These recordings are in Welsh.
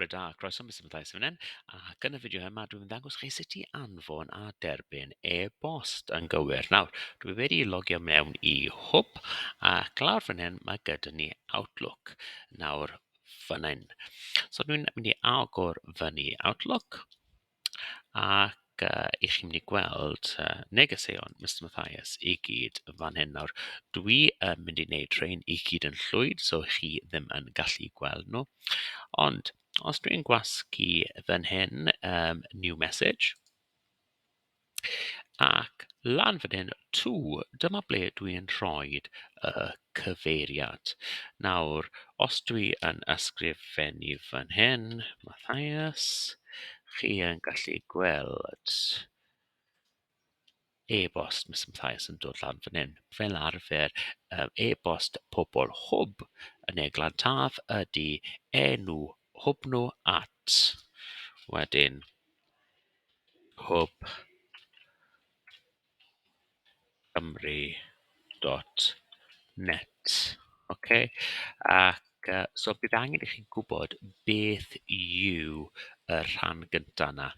Bore da, croeso Mr Matthias fan hyn. Ac yn y fideo yma, dwi'n ddangos chi sut i anfon a derbyn e-bost yn gywir. Nawr, dwi wedi logio mewn i hwb, ac lawr fan hyn mae gyda ni Outlook. Nawr, fan hyn. So dwi'n mynd i agor fyny Outlook, ac i chi'n mynd i gweld negeseuon Mr Matthias i gyd fan hyn. Nawr, dwi mynd i wneud rhain i gyd yn llwyd, so chi ddim yn gallu gweld nhw. Ond, os dwi'n gwasgu fan hyn, new message, ac lan fan hyn, dyma ble dwi'n rhoi cyfeiriad. Nawr, os dwi yn ysgrifennu fan hyn, Matthias, chi yn gallu gweld e-bost Mr Matthias yn dod lan fan hyn. Fel arfer, e-bost pobl hwb yn eglantaf ydy enw hwb nhw at. Wedyn, hwb Cymru.net. Okay? Ac so bydd angen i chi gwybod beth yw y rhan gyntaf yna.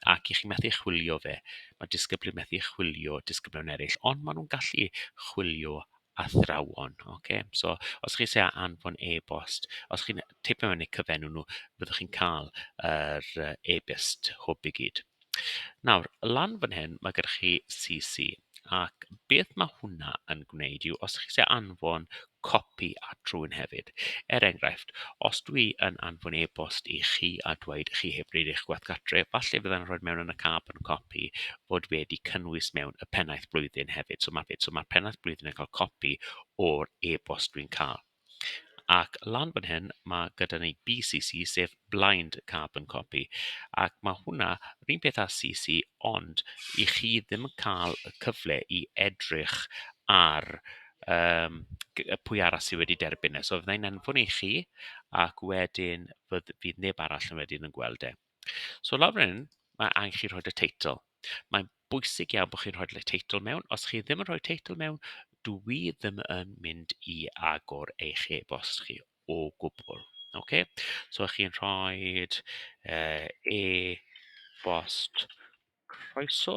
Ac i chi methu chwilio fe. Mae disgyblu methu chwilio disgyblion eraill, ond maen nhw'n gallu chwilio athrawon. Okay? So, os chi eisiau anfon e-bost, os chi'n teipio mewn eu cyfenw nhw, byddwch chi'n cael yr e-bost hwb i gyd. Nawr, lan fan hyn, mae gyda chi CC. Ac beth mae hwnna yn gwneud yw, os chi eisiau anfon copi at rhywun hefyd. Enghraifft, os dwi yn anfon e-bost i chi a dweud chi heb wneud eich gweithgartre, falle byddai'n rhoi mewn yn y carbon copi fod wedi cynnwys mewn y pennaeth blwyddyn hefyd. So mae'r pennaeth blwyddyn yn cael copi o'r e-bost dwi'n cael. Ac lan fan hyn, mae gyda ni BCC, sef Blind Carbon Copy. Ac mae hwnna yr un peth â CC, ond i chi ddim yn cael y cyfle i edrych ar pwy arall sydd wedi derbyn e. So fyddai'n anfon i chi, ac wedyn fydd neb arall yn wedyn yn gweld e. So lawr fan hyn, mae angen chi rhoi y teitl. Mae'n bwysig iawn bod chi'n rhoi y teitl mewn. Os chi ddim yn rhoi teitl mewn, dwi ddim yn mynd i agor eich e-bost chi o gwbl. Okay? So chi'n rhoi e-bost croeso.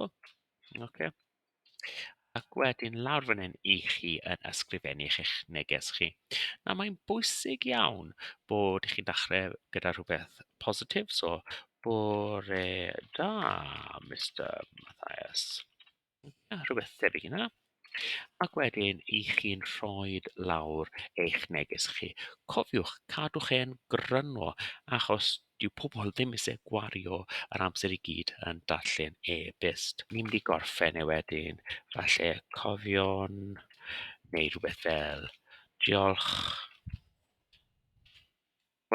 Okay? Ac wedyn lawr fan hyn i chi yn ysgrifennu eich neges chi. Nawr mae'n bwysig iawn bod chi'n dechrau gyda rhywbeth positif. So, bore da, Mr Matthias. Rhywbeth tebyg yna. Ac wedyn i chi'n rhoi lawr eich neges chi. Cofiwch, cadwch e'n gryno, achos dyw pobl ddim eisiau gwario yr amser i gyd yn darllen e-byst. Ni'n mynd i gorffen e wedyn, falle cofion, neu rhywbeth fel diolch.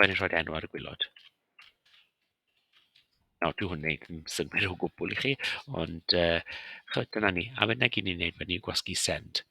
Wedyn rhoi enw ar y gwylod. Nawr, dyw hwnna ddim synnwyr o gwbl i chi, ond dyna ni. A wedyn gyn ni'n neud wedyn i gwasgu send.